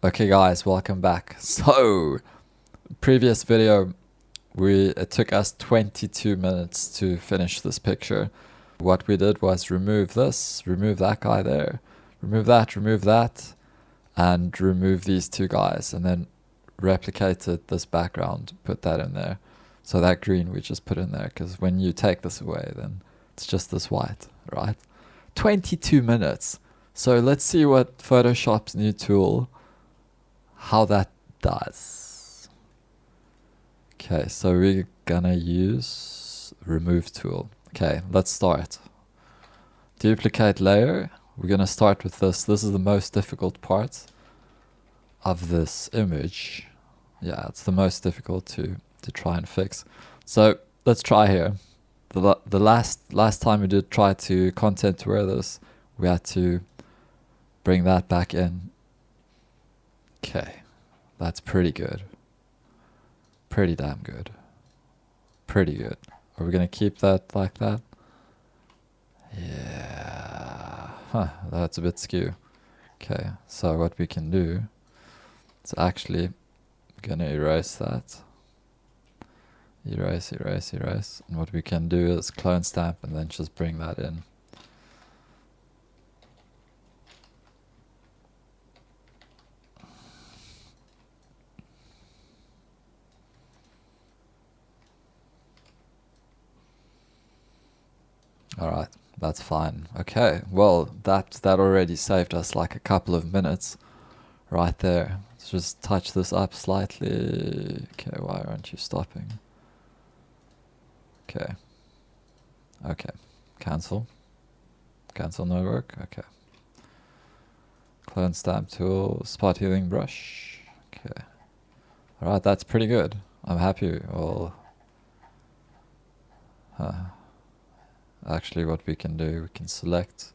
Okay guys, welcome back. So, previous video, it took us 22 minutes to finish this picture. What we did was remove this, remove that guy there, remove that, and remove these two guys, and then replicated this background, put that in there. So that green we just put in there, because when you take this away, then it's just this white, right? 22 minutes. So let's see what Photoshop's new tool, how that does. Okay, so we're gonna use remove tool. Okay, let's start. Duplicate layer. We're gonna start with this. This is the most difficult part of this image. Yeah, it's the most difficult to try and fix. So let's try here. The last time we did try to content aware this, we had to bring that back in. Okay, that's pretty good. Pretty damn good. Pretty good. Are we gonna keep that like that? Yeah. Huh, that's a bit skew. Okay, so what we can do is actually gonna erase that. Erase. And what we can do is clone stamp and then just bring that in. Alright, that's fine. Okay, well, that already saved us like a couple of minutes right there. Let's just touch this up slightly. Okay, why aren't you stopping? Okay. Okay. Cancel. Cancel no work. Okay. Clone stamp tool, spot healing brush. Okay. Alright, that's pretty good. I'm happy. Well, actually what we can do, we can select,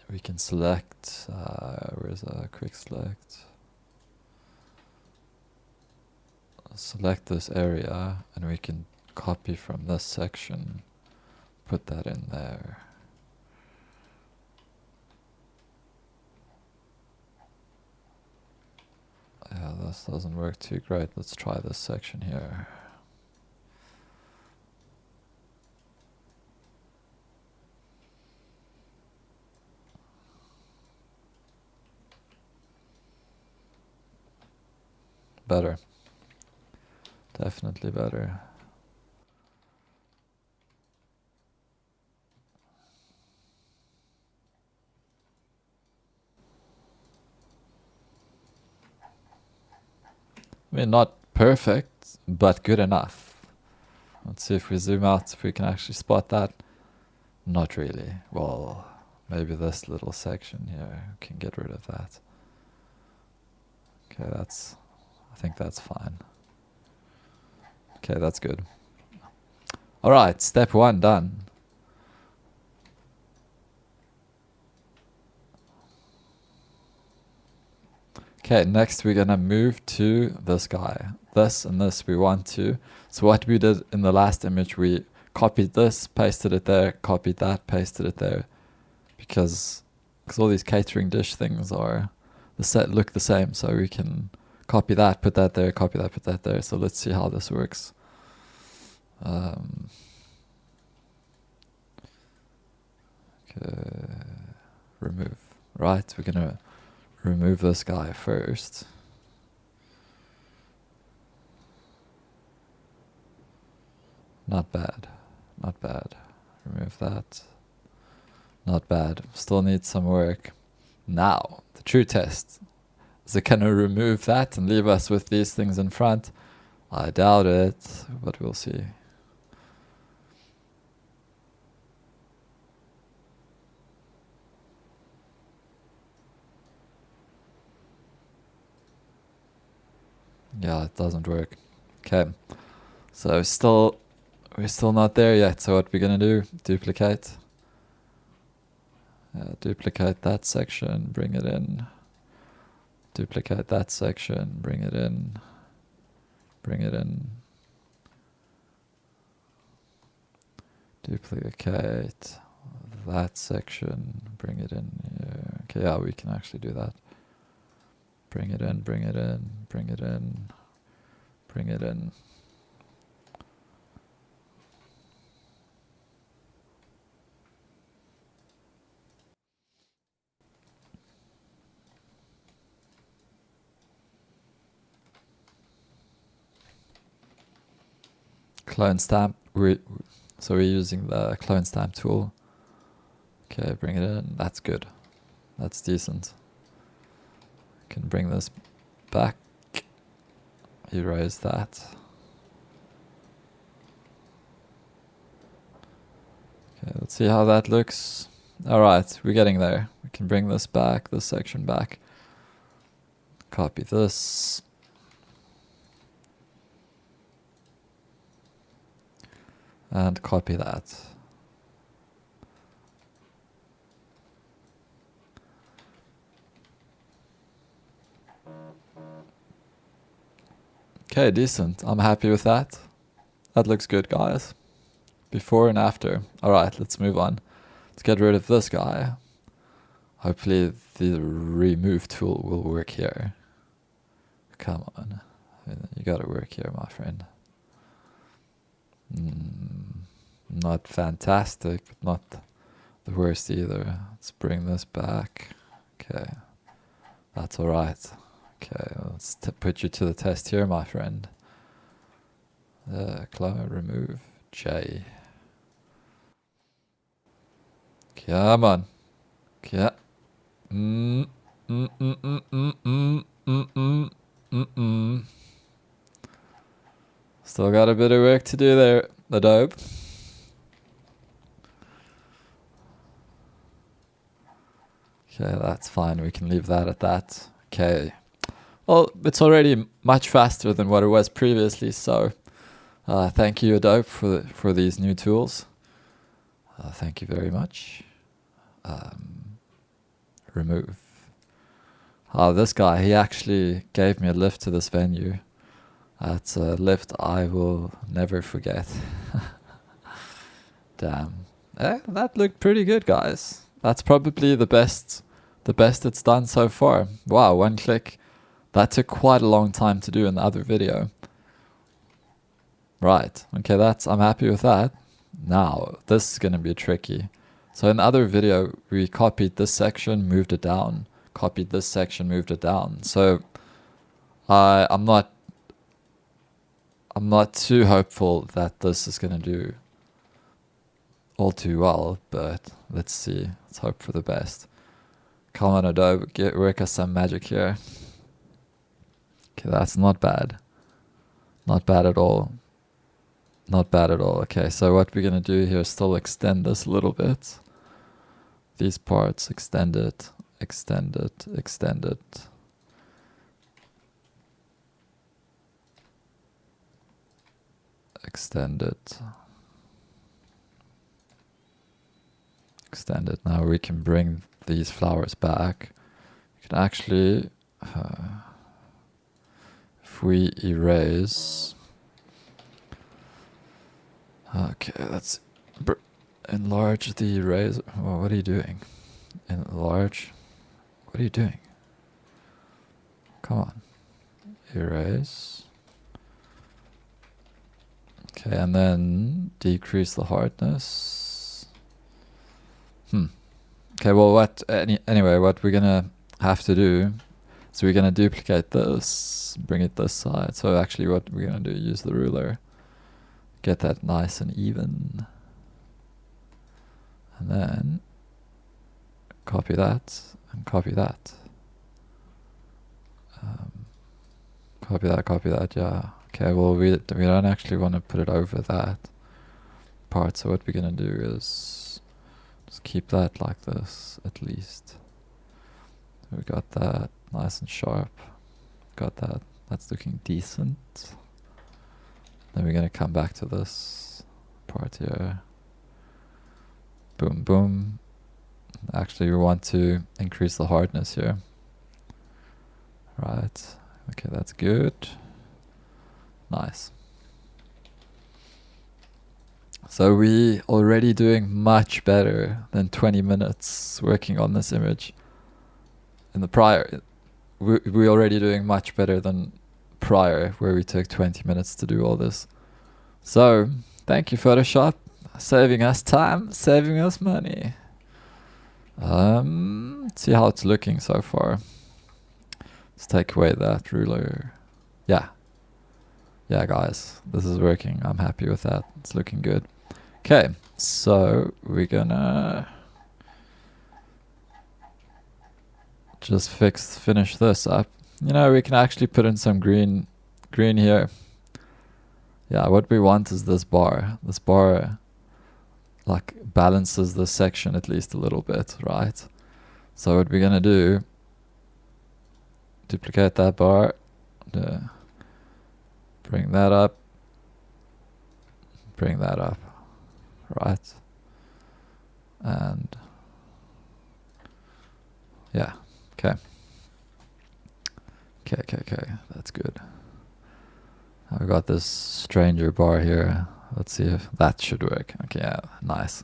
where's a quick select? Select this area and we can copy from this section, put that in there. Yeah, this doesn't work too great. Let's try this section here. Better. Definitely better. I mean, not perfect, but good enough. Let's see if we zoom out, if we can actually spot that. Not really. Well, maybe this little section here, we can get rid of that. Okay, I think that's fine. Okay, that's good. Alright, step one done. Okay, next we're gonna move to this guy. This and this we want to. So what we did in the last image, we copied this, pasted it there, copied that, pasted it there. Because all these catering dish things are look the same, so we can copy that, put that there, copy that, put that there. So let's see how this works. Okay, remove. Right, we're gonna remove this guy first. Not bad. Not bad. Remove that. Not bad. Still needs some work. Now, the true test. Is it gonna remove that and leave us with these things in front? I doubt it, but we'll see. Yeah, it doesn't work. Okay. So we're still not there yet. So what we're gonna do, duplicate. Duplicate that section, bring it in. Duplicate that section, bring it in. Bring it in. Duplicate that section, bring it in here. Okay, yeah, we can actually do that. Bring it in, bring it in, bring it in, bring it in. Clone stamp. So we're using the clone stamp tool. Okay, bring it in. That's good. That's decent. Can bring this back. Erase that. Okay, let's see how that looks. Alright, we're getting there. We can bring this back, this section back. Copy this. And copy that. Okay, decent. I'm happy with that. That looks good, guys. Before and after. Alright, let's move on. Let's get rid of this guy. Hopefully the remove tool will work here. Come on. You gotta work here, my friend. Not fantastic, but not the worst either. Let's bring this back. Okay. That's alright. Okay, let's put you to the test here, my friend. Clone, remove, J. Come on. Okay. Still got a bit of work to do there, Adobe. Okay, that's fine. We can leave that at that. Okay. Well, it's already much faster than what it was previously, so thank you, Adobe, for these new tools. Thank you very much. Remove. This guy, he actually gave me a lift to this venue. That's a lift I will never forget. Damn. That looked pretty good, guys. That's probably the best it's done so far. Wow, one click. That took quite a long time to do in the other video. Right, okay, I'm happy with that. Now, this is gonna be tricky. So in the other video, we copied this section, moved it down. Copied this section, moved it down. So I'm not too hopeful that this is gonna do all too well, but let's see. Let's hope for the best. Come on, Adobe, work us some magic here. Okay, that's not bad. Not bad at all. Not bad at all. Okay, so what we're gonna do here is still extend this a little bit. These parts, extend it, extend it, extend it. Extend it. Extend it. Now we can bring these flowers back. You can actually, if we erase, okay, let's enlarge the eraser. Oh, what are you doing? Enlarge. What are you doing? Come on. Erase. Okay, and then decrease the hardness. Okay, well, anyway, what we're gonna have to do is we're gonna duplicate this, bring it this side. So actually what we're gonna do, use the ruler, get that nice and even. And then copy that and copy that. Copy that, yeah. Okay, well, we don't actually want to put it over that part, so what we're going to do is just keep that like this, at least. We got that nice and sharp. Got that. That's looking decent. Then we're going to come back to this part here. Boom, boom. Actually, we want to increase the hardness here. Right. Okay, that's good. Nice. So we already doing much better than 20 minutes working on this image. In the prior, we're already doing much better than prior, where we took 20 minutes to do all this. So thank you, Photoshop, saving us time, saving us money. Let's see how it's looking so far. Let's take away that ruler. Yeah, guys, this is working. I'm happy with that. It's looking good. Okay, so we're gonna just finish this up. You know, we can actually put in some green here. Yeah, what we want is this bar. This bar like balances this section at least a little bit, right? So what we're gonna do, duplicate that bar, bring that up, right? And yeah, okay, that's good. I've got this stranger bar here. Let's see if that should work. Okay, yeah, nice.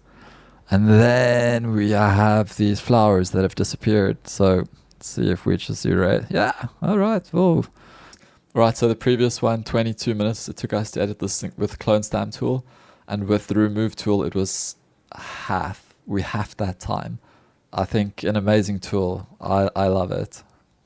And then we have these flowers that have disappeared. So let's see if we just erase. Yeah, all right. Oh, right. So the previous one, 22 minutes. It took us to edit this thing with clone stamp tool, and with the remove tool, it was half. We halved that time. I think an amazing tool. I love it.